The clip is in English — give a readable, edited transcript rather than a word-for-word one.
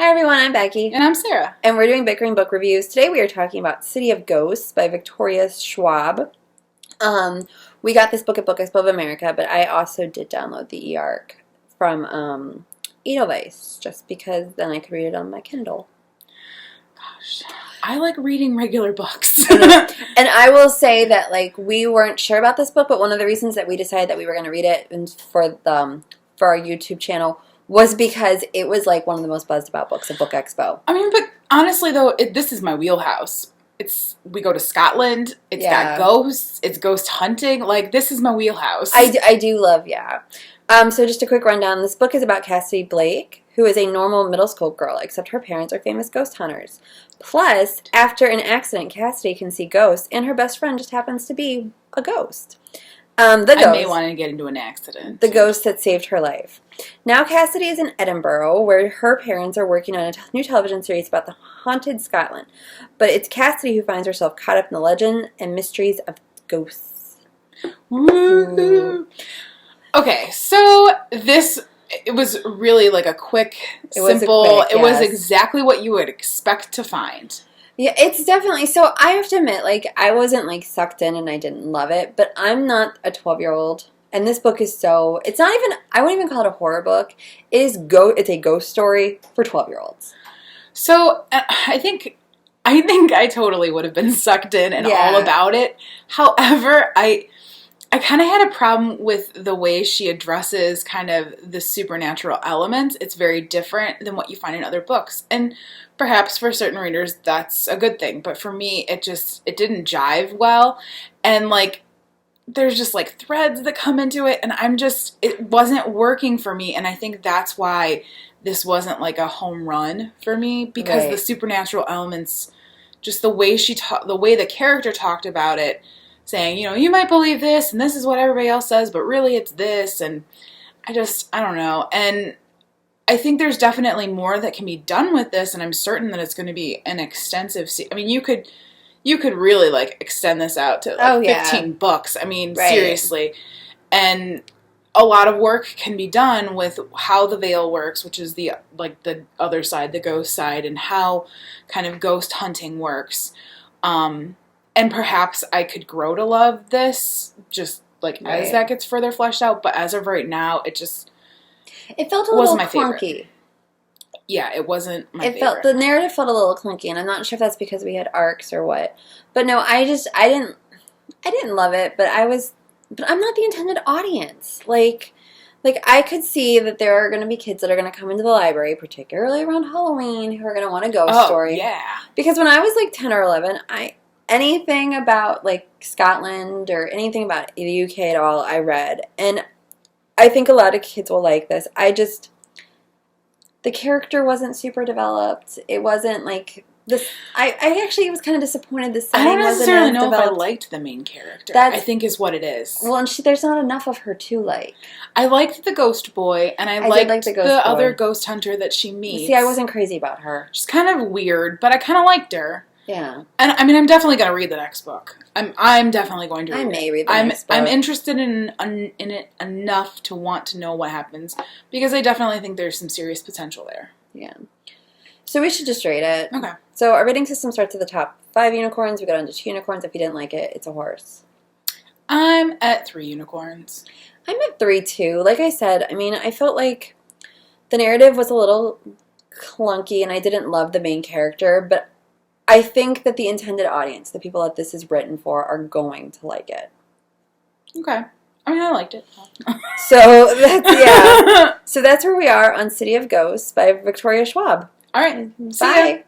Hi everyone, I'm Becky. And I'm Sarah. And we're doing Bickering Book Reviews. Today we are talking about City of Ghosts by Victoria Schwab. We got this book at Book Expo of America, but I also did download the e-arc from Edelweiss, just because then I could read it on my Kindle. Gosh, I like reading regular books. And I will say that we weren't sure about this book, but one of the reasons that we decided that we were going to read it for our YouTube channel was because it was one of the most buzzed about books at Book Expo. I mean, but honestly though, this is my wheelhouse. We go to Scotland. It's got ghosts. It's ghost hunting. This is my wheelhouse. I do love, So just a quick rundown. This book is about Cassidy Blake, who is a normal middle school girl, except her parents are famous ghost hunters. Plus, after an accident, Cassidy can see ghosts, and her best friend just happens to be a ghost. I may want to get into an accident. The ghost that saved her life. Now Cassidy is in Edinburgh, where her parents are working on a new television series about the haunted Scotland. But it's Cassidy who finds herself caught up in the legend and mysteries of ghosts. Woo-hoo. Okay, so it was really a quick, simple, it was exactly what you would expect to find. Yeah, it's definitely, so I have to admit, I wasn't, sucked in and I didn't love it, but I'm not a 12-year-old, and this book is it's not even, I wouldn't even call it a horror book. It's a ghost story for 12-year-olds. So, I think I totally would have been sucked in and all about it. However, I kind of had a problem with the way she addresses kind of the supernatural elements. It's very different than what you find in other books. And perhaps for certain readers, that's a good thing. But for me, it didn't jive well. And there's just threads that come into it. And it wasn't working for me. And I think that's why this wasn't a home run for me. Because the supernatural elements, just the way the way the character talked about it, saying, you might believe this, and this is what everybody else says, but really it's this, and I don't know. And I think there's definitely more that can be done with this, and I'm certain that it's going to be an extensive I mean, you could really, extend this out to, 15 books. I mean, seriously. And a lot of work can be done with how the veil works, which is the other side, the ghost side, and how kind of ghost hunting works. And perhaps I could grow to love this, just as that gets further fleshed out. But as of right now, it felt a little clunky. Favorite. Yeah, it wasn't my favorite. The narrative felt a little clunky, and I'm not sure if that's because we had arcs or what. But no, I didn't love it. But I'm not the intended audience. I could see that there are going to be kids that are going to come into the library, particularly around Halloween, who are going to want a ghost story. Yeah. Because when I was 10 or 11, anything about Scotland or anything about the UK at all, I read. And I think a lot of kids will like this. The character wasn't super developed. It wasn't this. I actually was kind of disappointed the setting wasn't as developed. I don't necessarily know if I liked the main character. I think is what it is. Well, and there's not enough of her to like. I liked the ghost boy, and I liked the other ghost hunter that she meets. See, I wasn't crazy about her. She's kind of weird, but I kind of liked her. Yeah. And I mean, I'm definitely going to read the next book. I'm definitely going to read it. I may read the next book. I'm interested in it enough to want to know what happens, because I definitely think there's some serious potential there. Yeah. So we should just rate it. Okay. So our rating system starts at the top 5 unicorns. We got on to 2 unicorns. If you didn't like it, it's a horse. I'm at 3 unicorns. I'm at 3 too. Like I said, I mean, I felt like the narrative was a little clunky, and I didn't love the main character, but I think that the intended audience, the people that this is written for, are going to like it. Okay. I mean, I liked it. So that's where we are on City of Ghosts by Victoria Schwab. All right. Bye.